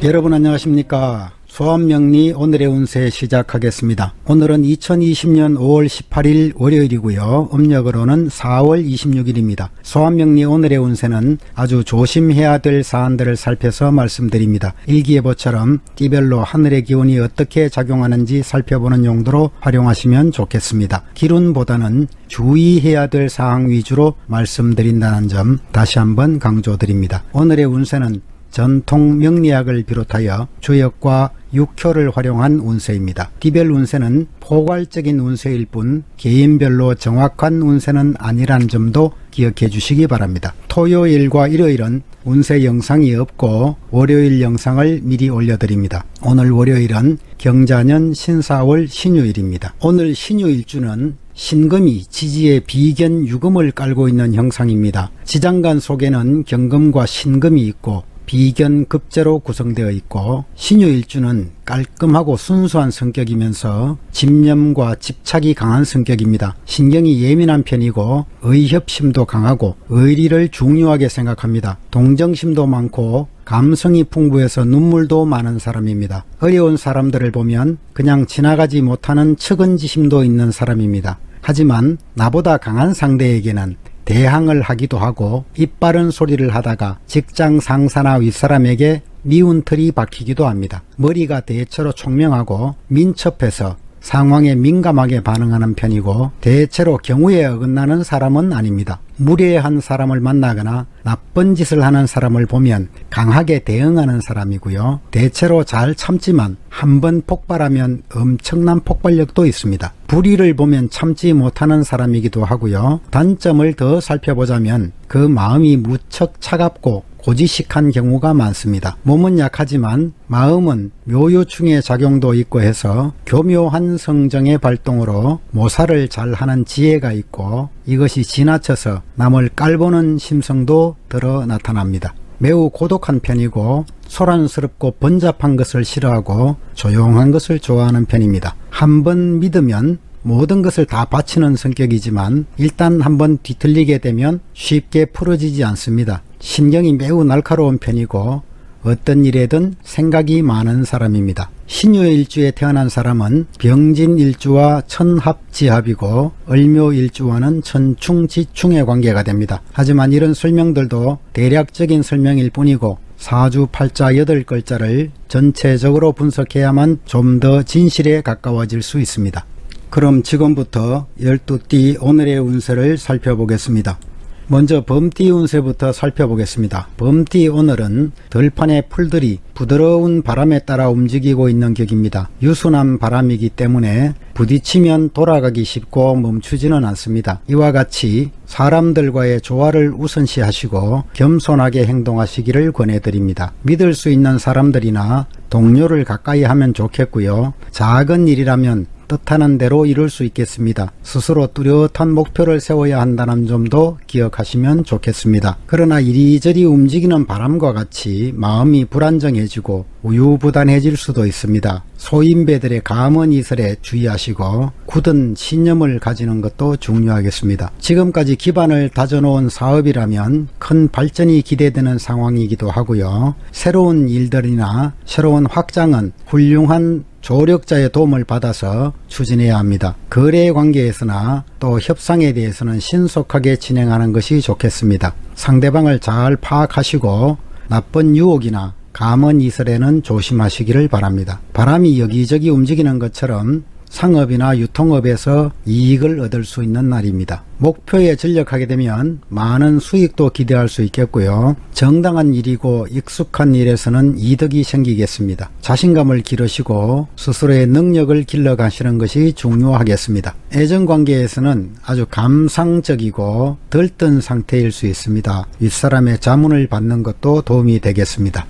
여러분 안녕하십니까. 소환명리 오늘의 운세 시작하겠습니다. 오늘은 2020년 5월 18일 월요일이고요. 음력으로는 4월 26일입니다. 소환명리 오늘의 운세는 아주 조심해야 될 사안들을 살펴서 말씀드립니다. 일기예보처럼 띠별로 하늘의 기운이 어떻게 작용하는지 살펴보는 용도로 활용하시면 좋겠습니다. 기론보다는 주의해야 될 사항 위주로 말씀드린다는 점 다시 한번 강조드립니다. 오늘의 운세는 전통 명리학을 비롯하여 주역과 육효를 활용한 운세입니다. 띠별 운세는 포괄적인 운세일 뿐 개인별로 정확한 운세는 아니라는 점도 기억해 주시기 바랍니다. 토요일과 일요일은 운세 영상이 없고 월요일 영상을 미리 올려드립니다. 오늘 월요일은 경자년 신사월 신유일입니다. 오늘 신유일주는 신금이 지지에 비견 유금을 깔고 있는 형상입니다. 지장간 속에는 경금과 신금이 있고 비견 급제로 구성되어 있고 신유일주는 깔끔하고 순수한 성격이면서 집념과 집착이 강한 성격입니다. 신경이 예민한 편이고 의협심도 강하고 의리를 중요하게 생각합니다. 동정심도 많고 감성이 풍부해서 눈물도 많은 사람입니다. 어려운 사람들을 보면 그냥 지나가지 못하는 측은지심도 있는 사람입니다. 하지만 나보다 강한 상대에게는 대항을 하기도 하고 입바른 소리를 하다가 직장 상사나 윗사람에게 미운 틀이 박히기도 합니다. 머리가 대체로 총명하고 민첩해서 상황에 민감하게 반응하는 편이고 대체로 경우에 어긋나는 사람은 아닙니다. 무례한 사람을 만나거나 나쁜 짓을 하는 사람을 보면 강하게 대응하는 사람이고요. 대체로 잘 참지만 한번 폭발하면 엄청난 폭발력도 있습니다. 불의를 보면 참지 못하는 사람이기도 하고요. 단점을 더 살펴보자면 그 마음이 무척 차갑고 고지식한 경우가 많습니다. 몸은 약하지만 마음은 묘유충의 작용도 있고 해서 교묘한 성정의 발동으로 모사를 잘하는 지혜가 있고 이것이 지나쳐서 남을 깔보는 심성도 들어 나타납니다. 매우 고독한 편이고 소란스럽고 번잡한 것을 싫어하고 조용한 것을 좋아하는 편입니다. 한번 믿으면 모든 것을 다 바치는 성격이지만 일단 한번 뒤틀리게 되면 쉽게 풀어지지 않습니다. 신경이 매우 날카로운 편이고 어떤 일에든 생각이 많은 사람입니다. 신유일주에 태어난 사람은 병진일주와 천합지합이고 을묘일주와는 천충지충의 관계가 됩니다. 하지만 이런 설명들도 대략적인 설명일 뿐이고 사주 팔자 8글자를 전체적으로 분석해야만 좀 더 진실에 가까워질 수 있습니다. 그럼 지금부터 12띠 오늘의 운세를 살펴보겠습니다. 먼저 범띠 운세부터 살펴보겠습니다. 범띠 오늘은 들판의 풀들이 부드러운 바람에 따라 움직이고 있는 격입니다. 유순한 바람이기 때문에 부딪히면 돌아가기 쉽고 멈추지는 않습니다. 이와 같이 사람들과의 조화를 우선시하시고 겸손하게 행동하시기를 권해드립니다. 믿을 수 있는 사람들이나 동료를 가까이 하면 좋겠고요. 작은 일이라면 뜻하는 대로 이룰 수 있겠습니다. 스스로 뚜렷한 목표를 세워야 한다는 점도 기억하시면 좋겠습니다. 그러나 이리저리 움직이는 바람과 같이 마음이 불안정해지고 우유부단해질 수도 있습니다. 소인배들의 감언 이설에 주의하시고 굳은 신념을 가지는 것도 중요하겠습니다. 지금까지 기반을 다져놓은 사업이라면 큰 발전이 기대되는 상황이기도 하고요. 새로운 일들이나 새로운 확장은 훌륭한 조력자의 도움을 받아서 추진해야 합니다. 거래 관계에서나 또 협상에 대해서는 신속하게 진행하는 것이 좋겠습니다. 상대방을 잘 파악하시고 나쁜 유혹이나 감언 이설에는 조심하시기를 바랍니다. 바람이 여기저기 움직이는 것처럼 상업이나 유통업에서 이익을 얻을 수 있는 날입니다. 목표에 전력하게 되면 많은 수익도 기대할 수 있겠고요. 정당한 일이고 익숙한 일에서는 이득이 생기겠습니다. 자신감을 기르시고 스스로의 능력을 길러가시는 것이 중요하겠습니다. 애정관계에서는 아주 감상적이고 들뜬 상태일 수 있습니다. 윗사람의 자문을 받는 것도 도움이 되겠습니다.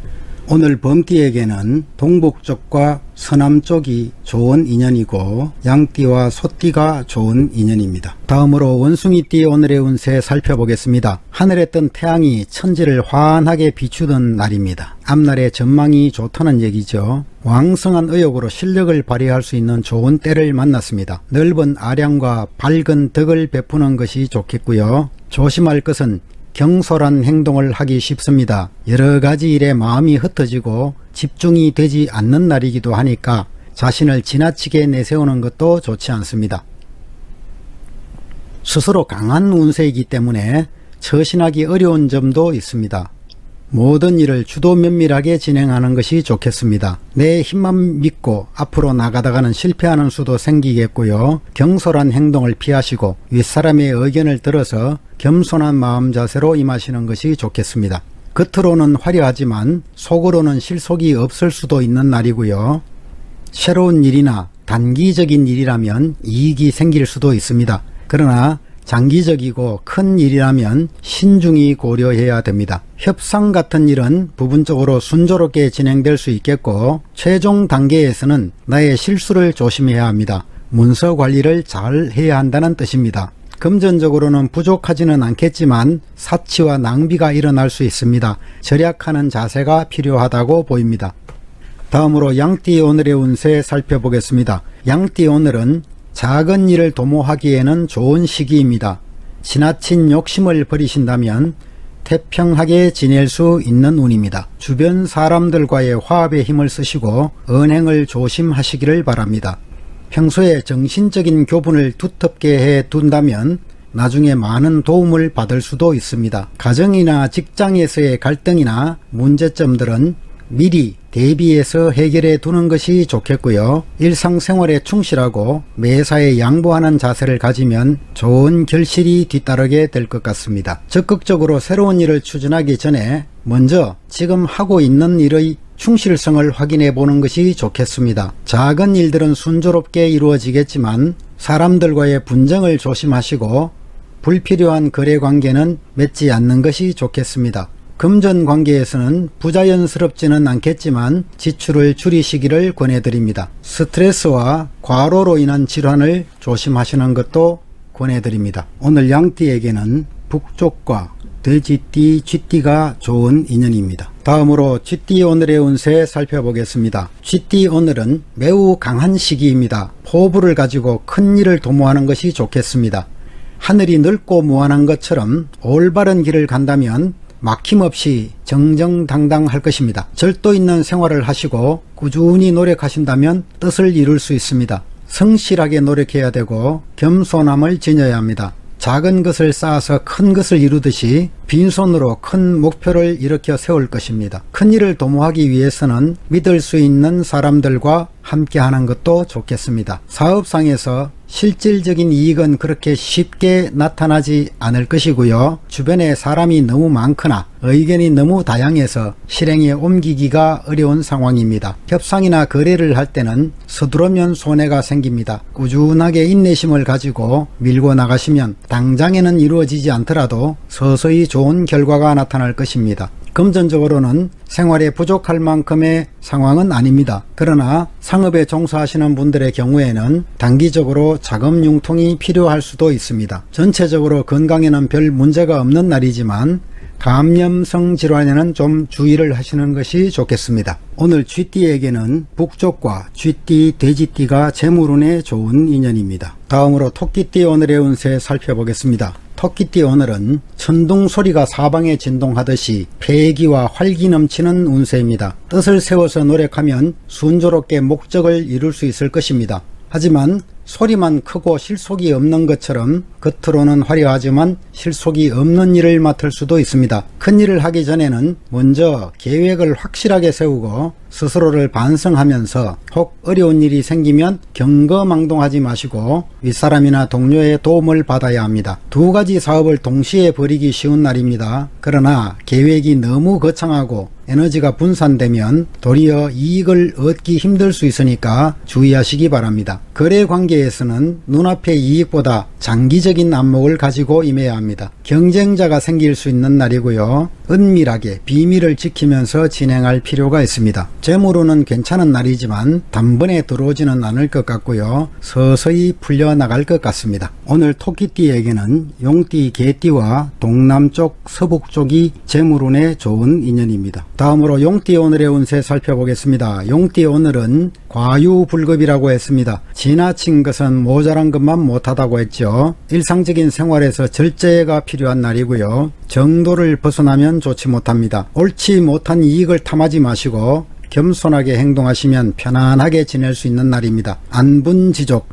오늘 범띠에게는 동북쪽과 서남쪽이 좋은 인연이고 양띠와 소띠가 좋은 인연입니다. 다음으로 원숭이띠 오늘의 운세 살펴보겠습니다. 하늘에 뜬 태양이 천지를 환하게 비추던 날입니다. 앞날의 전망이 좋다는 얘기죠. 왕성한 의욕으로 실력을 발휘할 수 있는 좋은 때를 만났습니다. 넓은 아량과 밝은 덕을 베푸는 것이 좋겠고요. 조심할 것은 경솔한 행동을 하기 쉽습니다. 여러 가지 일에 마음이 흩어지고 집중이 되지 않는 날이기도 하니까 자신을 지나치게 내세우는 것도 좋지 않습니다. 스스로 강한 운세이기 때문에 처신하기 어려운 점도 있습니다. 모든 일을 주도 면밀하게 진행하는 것이 좋겠습니다. 내 힘만 믿고 앞으로 나가다가는 실패하는 수도 생기겠고요. 경솔한 행동을 피하시고 윗사람의 의견을 들어서 겸손한 마음 자세로 임하시는 것이 좋겠습니다. 겉으로는 화려하지만 속으로는 실속이 없을 수도 있는 날이고요. 새로운 일이나 단기적인 일이라면 이익이 생길 수도 있습니다. 그러나 장기적이고 큰 일이라면 신중히 고려해야 됩니다. 협상 같은 일은 부분적으로 순조롭게 진행될 수 있겠고 최종 단계에서는 나의 실수를 조심해야 합니다. 문서 관리를 잘 해야 한다는 뜻입니다. 금전적으로는 부족하지는 않겠지만 사치와 낭비가 일어날 수 있습니다. 절약하는 자세가 필요하다고 보입니다. 다음으로 양띠 오늘의 운세 살펴보겠습니다. 양띠 오늘은 작은 일을 도모하기에는 좋은 시기입니다. 지나친 욕심을 버리신다면 태평하게 지낼 수 있는 운입니다. 주변 사람들과의 화합에 힘을 쓰시고 언행을 조심하시기를 바랍니다. 평소에 정신적인 교분을 두텁게 해 둔다면 나중에 많은 도움을 받을 수도 있습니다. 가정이나 직장에서의 갈등이나 문제점들은 미리 대비해서 해결해 두는 것이 좋겠고요. 일상생활에 충실하고 매사에 양보하는 자세를 가지면 좋은 결실이 뒤따르게 될 것 같습니다. 적극적으로 새로운 일을 추진하기 전에 먼저 지금 하고 있는 일의 충실성을 확인해 보는 것이 좋겠습니다. 작은 일들은 순조롭게 이루어지겠지만 사람들과의 분쟁을 조심하시고 불필요한 거래관계는 맺지 않는 것이 좋겠습니다. 금전 관계에서는 부자연스럽지는 않겠지만 지출을 줄이시기를 권해드립니다. 스트레스와 과로로 인한 질환을 조심하시는 것도 권해드립니다. 오늘 양띠에게는 북쪽과 돼지띠, 쥐띠가 좋은 인연입니다. 다음으로 쥐띠 오늘의 운세 살펴보겠습니다. 쥐띠 오늘은 매우 강한 시기입니다. 포부를 가지고 큰 일을 도모하는 것이 좋겠습니다. 하늘이 넓고 무한한 것처럼 올바른 길을 간다면 막힘없이 정정당당할 것입니다. 절도 있는 생활을 하시고 꾸준히 노력하신다면 뜻을 이룰 수 있습니다. 성실하게 노력해야 되고 겸손함을 지녀야 합니다. 작은 것을 쌓아서 큰 것을 이루듯이 빈손으로 큰 목표를 일으켜 세울 것입니다. 큰 일을 도모하기 위해서는 믿을 수 있는 사람들과 함께 하는 것도 좋겠습니다. 사업상에서 실질적인 이익은 그렇게 쉽게 나타나지 않을 것이고요. 주변에 사람이 너무 많거나 의견이 너무 다양해서 실행에 옮기기가 어려운 상황입니다. 협상이나 거래를 할 때는 서두르면 손해가 생깁니다. 꾸준하게 인내심을 가지고 밀고 나가시면 당장에는 이루어지지 않더라도 서서히 좋은 결과가 나타날 것입니다. 금전적으로는 생활에 부족할 만큼의 상황은 아닙니다. 그러나 상업에 종사하시는 분들의 경우에는 단기적으로 자금 융통이 필요할 수도 있습니다. 전체적으로 건강에는 별 문제가 없는 날이지만 감염성 질환에는 좀 주의를 하시는 것이 좋겠습니다. 오늘 쥐띠에게는 북쪽과 쥐띠, 돼지띠가 재물운에 좋은 인연입니다. 다음으로 토끼띠 오늘의 운세 살펴보겠습니다. 토끼띠 오늘은 천둥 소리가 사방에 진동하듯이 패기와 활기 넘치는 운세입니다. 뜻을 세워서 노력하면 순조롭게 목적을 이룰 수 있을 것입니다. 하지만 소리만 크고 실속이 없는 것처럼 겉으로는 화려하지만 실속이 없는 일을 맡을 수도 있습니다. 큰 일을 하기 전에는 먼저 계획을 확실하게 세우고 스스로를 반성하면서 혹 어려운 일이 생기면 경거망동하지 마시고 윗사람이나 동료의 도움을 받아야 합니다. 두 가지 사업을 동시에 벌이기 쉬운 날입니다. 그러나 계획이 너무 거창하고 에너지가 분산되면 도리어 이익을 얻기 힘들 수 있으니까 주의하시기 바랍니다. 거래 관계에서는 눈앞의 이익보다 장기적인 안목을 가지고 임해야 합니다. 경쟁자가 생길 수 있는 날이고요. 은밀하게 비밀을 지키면서 진행할 필요가 있습니다. 재물운은 괜찮은 날이지만 단번에 들어오지는 않을 것 같고요. 서서히 풀려나갈 것 같습니다. 오늘 토끼띠에게는 용띠, 개띠와 동남쪽, 서북쪽이 재물운에 좋은 인연입니다. 다음으로 용띠 오늘의 운세 살펴보겠습니다. 용띠 오늘은 과유불급이라고 했습니다. 지나친 것은 모자란 것만 못하다고 했죠. 일상적인 생활에서 절제가 필요한 날이고요. 정도를 벗어나면 좋지 못합니다. 옳지 못한 이익을 탐하지 마시고 겸손하게 행동하시면 편안하게 지낼 수 있는 날입니다. 안분지족,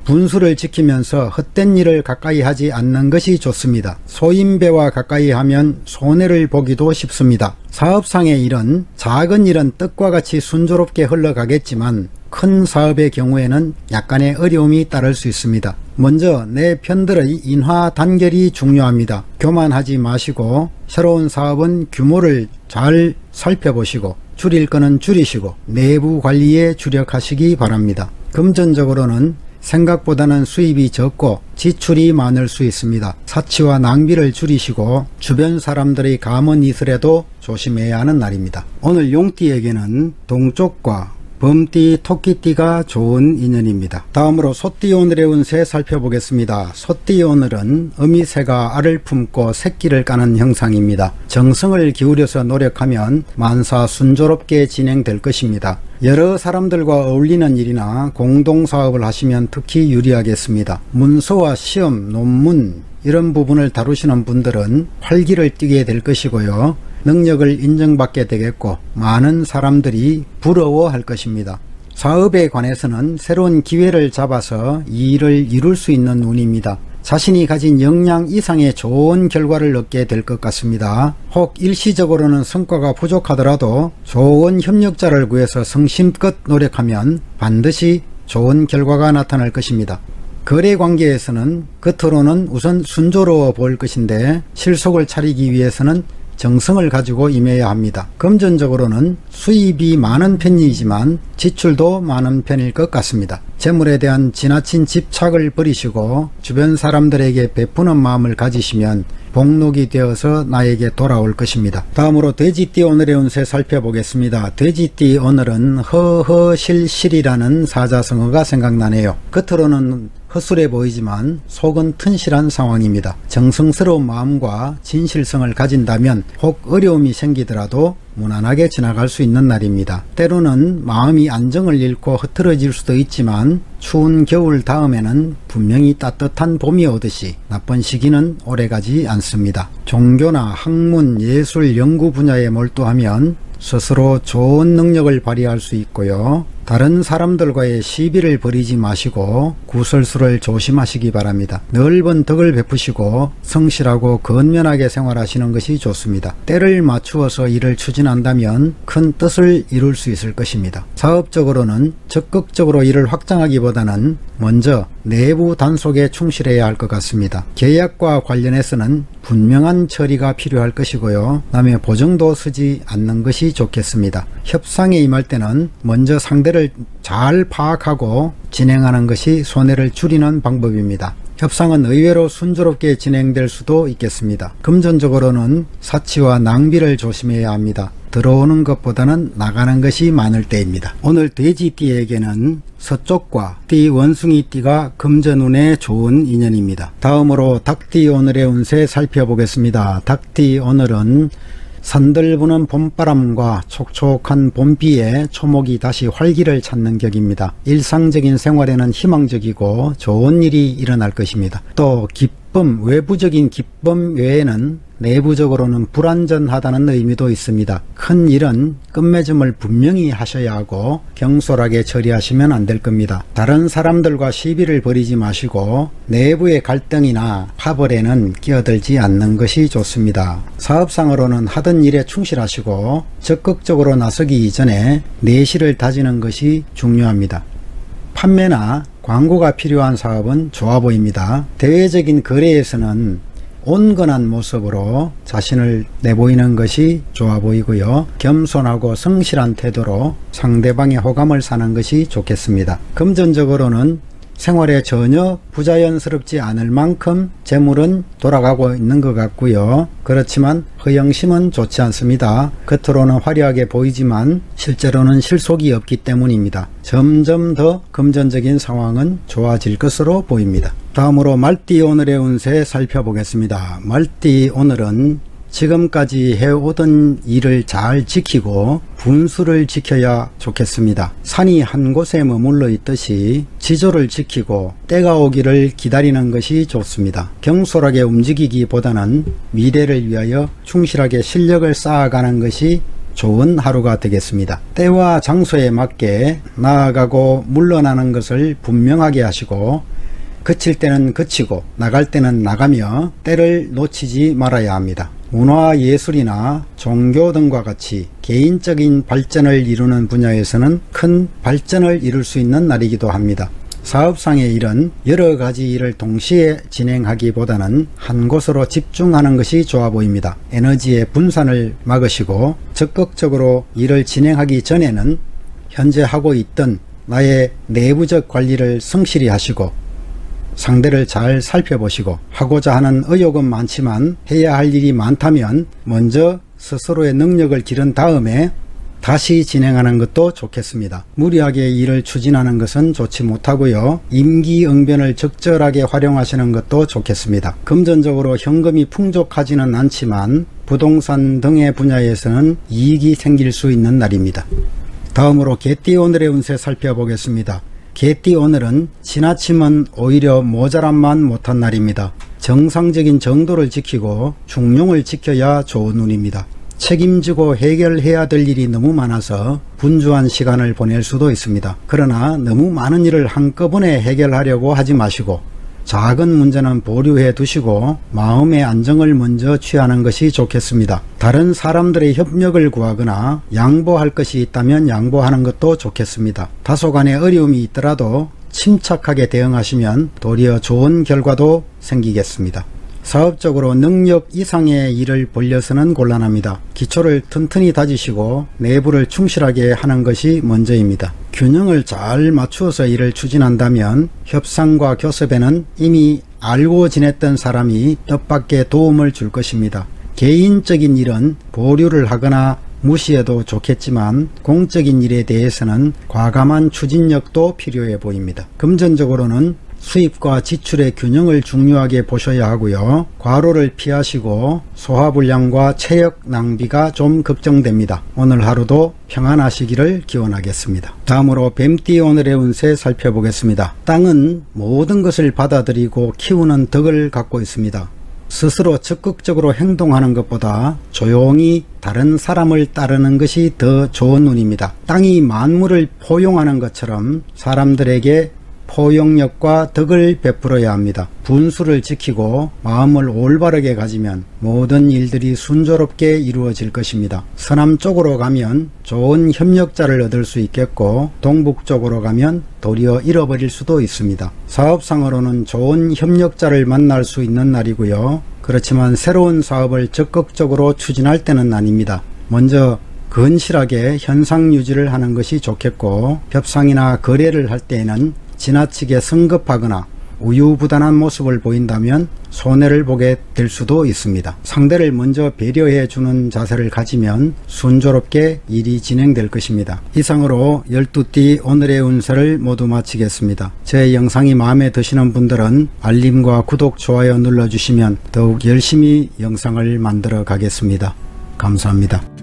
분수를 지키면서 헛된 일을 가까이 하지 않는 것이 좋습니다. 소인배와 가까이 하면 손해를 보기도 쉽습니다. 사업상의 일은 작은 일은 뜻과 같이 순조롭게 흘러가겠지만 큰 사업의 경우에는 약간의 어려움이 따를 수 있습니다. 먼저 내 편들의 인화 단결이 중요합니다. 교만하지 마시고 새로운 사업은 규모를 잘 살펴보시고 줄일 거는 줄이시고 내부 관리에 주력하시기 바랍니다. 금전적으로는 생각보다는 수입이 적고 지출이 많을 수 있습니다. 사치와 낭비를 줄이시고 주변 사람들의 감언 이설에도 조심해야 하는 날입니다. 오늘 용띠에게는 동쪽과 범띠, 토끼띠가 좋은 인연입니다. 다음으로 소띠 오늘의 운세 살펴보겠습니다. 소띠 오늘은 어미새가 알을 품고 새끼를 까는 형상입니다. 정성을 기울여서 노력하면 만사 순조롭게 진행될 것입니다. 여러 사람들과 어울리는 일이나 공동사업을 하시면 특히 유리하겠습니다. 문서와 시험, 논문 이런 부분을 다루시는 분들은 활기를 띠게 될 것이고요. 능력을 인정받게 되겠고 많은 사람들이 부러워할 것입니다. 사업에 관해서는 새로운 기회를 잡아서 이 일을 이룰 수 있는 운입니다. 자신이 가진 역량 이상의 좋은 결과를 얻게 될 것 같습니다. 혹 일시적으로는 성과가 부족하더라도 좋은 협력자를 구해서 성심껏 노력하면 반드시 좋은 결과가 나타날 것입니다. 거래 관계에서는 겉으로는 우선 순조로워 보일 것인데 실속을 차리기 위해서는 정성을 가지고 임해야 합니다. 금전적으로는 수입이 많은 편이지만 지출도 많은 편일 것 같습니다. 재물에 대한 지나친 집착을 버리시고 주변 사람들에게 베푸는 마음을 가지시면 복록이 되어서 나에게 돌아올 것입니다. 다음으로 돼지띠 오늘의 운세 살펴보겠습니다. 돼지띠 오늘은 허허실실이라는 사자성어가 생각나네요. 겉으로는 헛술해 보이지만 속은 튼실한 상황입니다. 정성스러운 마음과 진실성을 가진다면 혹 어려움이 생기더라도 무난하게 지나갈 수 있는 날입니다. 때로는 마음이 안정을 잃고 흐트러질 수도 있지만 추운 겨울 다음에는 분명히 따뜻한 봄이 오듯이 나쁜 시기는 오래가지 않습니다. 종교나 학문, 예술, 연구 분야에 몰두하면 스스로 좋은 능력을 발휘할 수 있고요. 다른 사람들과의 시비를 벌이지 마시고 구설수를 조심하시기 바랍니다. 넓은 덕을 베푸시고 성실하고 건면하게 생활하시는 것이 좋습니다. 때를 맞추어서 일을 추진한다면 큰 뜻을 이룰 수 있을 것입니다. 사업적으로는 적극적으로 일을 확장하기보다는 먼저 내부 단속에 충실해야 할 것 같습니다. 계약과 관련해서는 분명한 처리가 필요할 것이고요. 남의 보증도 쓰지 않는 것이 좋겠습니다. 협상에 임할 때는 먼저 상대를 잘 파악하고 진행하는 것이 손해를 줄이는 방법입니다. 협상은 의외로 순조롭게 진행될 수도 있겠습니다. 금전적으로는 사치와 낭비를 조심해야 합니다. 들어오는 것보다는 나가는 것이 많을 때입니다. 오늘 돼지띠에게는 서쪽과 띠, 원숭이띠가 금전운에 좋은 인연입니다. 다음으로 닭띠 오늘의 운세 살펴보겠습니다. 닭띠 오늘은 산들부는 봄바람과 촉촉한 봄비에 초목이 다시 활기를 찾는 격입니다. 일상적인 생활에는 희망적이고 좋은 일이 일어날 것입니다. 또 기쁨, 외부적인 기쁨 외에는 내부적으로는 불완전하다는 의미도 있습니다. 큰 일은 끝맺음을 분명히 하셔야 하고 경솔하게 처리하시면 안 될 겁니다. 다른 사람들과 시비를 벌이지 마시고 내부의 갈등이나 파벌에는 끼어들지 않는 것이 좋습니다. 사업상으로는 하던 일에 충실하시고 적극적으로 나서기 이전에 내실을 다지는 것이 중요합니다. 판매나 광고가 필요한 사업은 좋아 보입니다. 대외적인 거래에서는 온건한 모습으로 자신을 내보이는 것이 좋아 보이고요. 겸손하고 성실한 태도로 상대방의 호감을 사는 것이 좋겠습니다. 금전적으로는 생활에 전혀 부자연스럽지 않을 만큼 재물은 돌아가고 있는 것 같고요. 그렇지만 허영심은 좋지 않습니다. 겉으로는 화려하게 보이지만 실제로는 실속이 없기 때문입니다. 점점 더 금전적인 상황은 좋아질 것으로 보입니다. 다음으로 말띠 오늘의 운세 살펴보겠습니다. 말띠 오늘은 지금까지 해오던 일을 잘 지키고 분수를 지켜야 좋겠습니다. 산이 한 곳에 머물러 있듯이 지조를 지키고 때가 오기를 기다리는 것이 좋습니다. 경솔하게 움직이기보다는 미래를 위하여 충실하게 실력을 쌓아가는 것이 좋은 하루가 되겠습니다. 때와 장소에 맞게 나아가고 물러나는 것을 분명하게 하시고 그칠 때는 그치고 나갈 때는 나가며 때를 놓치지 말아야 합니다. 문화예술이나 종교 등과 같이 개인적인 발전을 이루는 분야에서는 큰 발전을 이룰 수 있는 날이기도 합니다. 사업상의 일은 여러 가지 일을 동시에 진행하기보다는 한 곳으로 집중하는 것이 좋아 보입니다. 에너지의 분산을 막으시고 적극적으로 일을 진행하기 전에는 현재 하고 있던 나의 내부적 관리를 성실히 하시고 상대를 잘 살펴보시고 하고자 하는 의욕은 많지만 해야 할 일이 많다면 먼저 스스로의 능력을 기른 다음에 다시 진행하는 것도 좋겠습니다. 무리하게 일을 추진하는 것은 좋지 못하고요. 임기응변을 적절하게 활용하시는 것도 좋겠습니다. 금전적으로 현금이 풍족하지는 않지만 부동산 등의 분야에서는 이익이 생길 수 있는 날입니다. 다음으로 개띠 오늘의 운세 살펴보겠습니다. 개띠 오늘은 지나치면 오히려 모자람만 못한 날입니다. 정상적인 정도를 지키고 중용을 지켜야 좋은 운입니다. 책임지고 해결해야 될 일이 너무 많아서 분주한 시간을 보낼 수도 있습니다. 그러나 너무 많은 일을 한꺼번에 해결하려고 하지 마시고 작은 문제는 보류해 두시고 마음의 안정을 먼저 취하는 것이 좋겠습니다. 다른 사람들의 협력을 구하거나 양보할 것이 있다면 양보하는 것도 좋겠습니다. 다소간의 어려움이 있더라도 침착하게 대응하시면 도리어 좋은 결과도 생기겠습니다. 사업적으로 능력 이상의 일을 벌려서는 곤란합니다. 기초를 튼튼히 다지시고 내부를 충실하게 하는 것이 먼저입니다. 균형을 잘 맞추어서 일을 추진한다면 협상과 교섭에는 이미 알고 지냈던 사람이 뜻밖의 도움을 줄 것입니다. 개인적인 일은 보류를 하거나 무시해도 좋겠지만 공적인 일에 대해서는 과감한 추진력도 필요해 보입니다. 금전적으로는 수입과 지출의 균형을 중요하게 보셔야 하고요. 과로를 피하시고 소화불량과 체력 낭비가 좀 걱정됩니다. 오늘 하루도 평안하시기를 기원하겠습니다. 다음으로 뱀띠 오늘의 운세 살펴보겠습니다. 땅은 모든 것을 받아들이고 키우는 덕을 갖고 있습니다. 스스로 적극적으로 행동하는 것보다 조용히 다른 사람을 따르는 것이 더 좋은 운입니다. 땅이 만물을 포용하는 것처럼 사람들에게 포용력과 덕을 베풀어야 합니다. 분수를 지키고 마음을 올바르게 가지면 모든 일들이 순조롭게 이루어질 것입니다. 서남쪽으로 가면 좋은 협력자를 얻을 수 있겠고 동북쪽으로 가면 도리어 잃어버릴 수도 있습니다. 사업상으로는 좋은 협력자를 만날 수 있는 날이고요. 그렇지만 새로운 사업을 적극적으로 추진할 때는 아닙니다. 먼저 건실하게 현상 유지를 하는 것이 좋겠고 협상이나 거래를 할 때에는 지나치게 성급하거나 우유부단한 모습을 보인다면 손해를 보게 될 수도 있습니다. 상대를 먼저 배려해 주는 자세를 가지면 순조롭게 일이 진행될 것입니다. 이상으로 12띠 오늘의 운세를 모두 마치겠습니다. 제 영상이 마음에 드시는 분들은 알림과 구독, 좋아요 눌러주시면 더욱 열심히 영상을 만들어 가겠습니다. 감사합니다.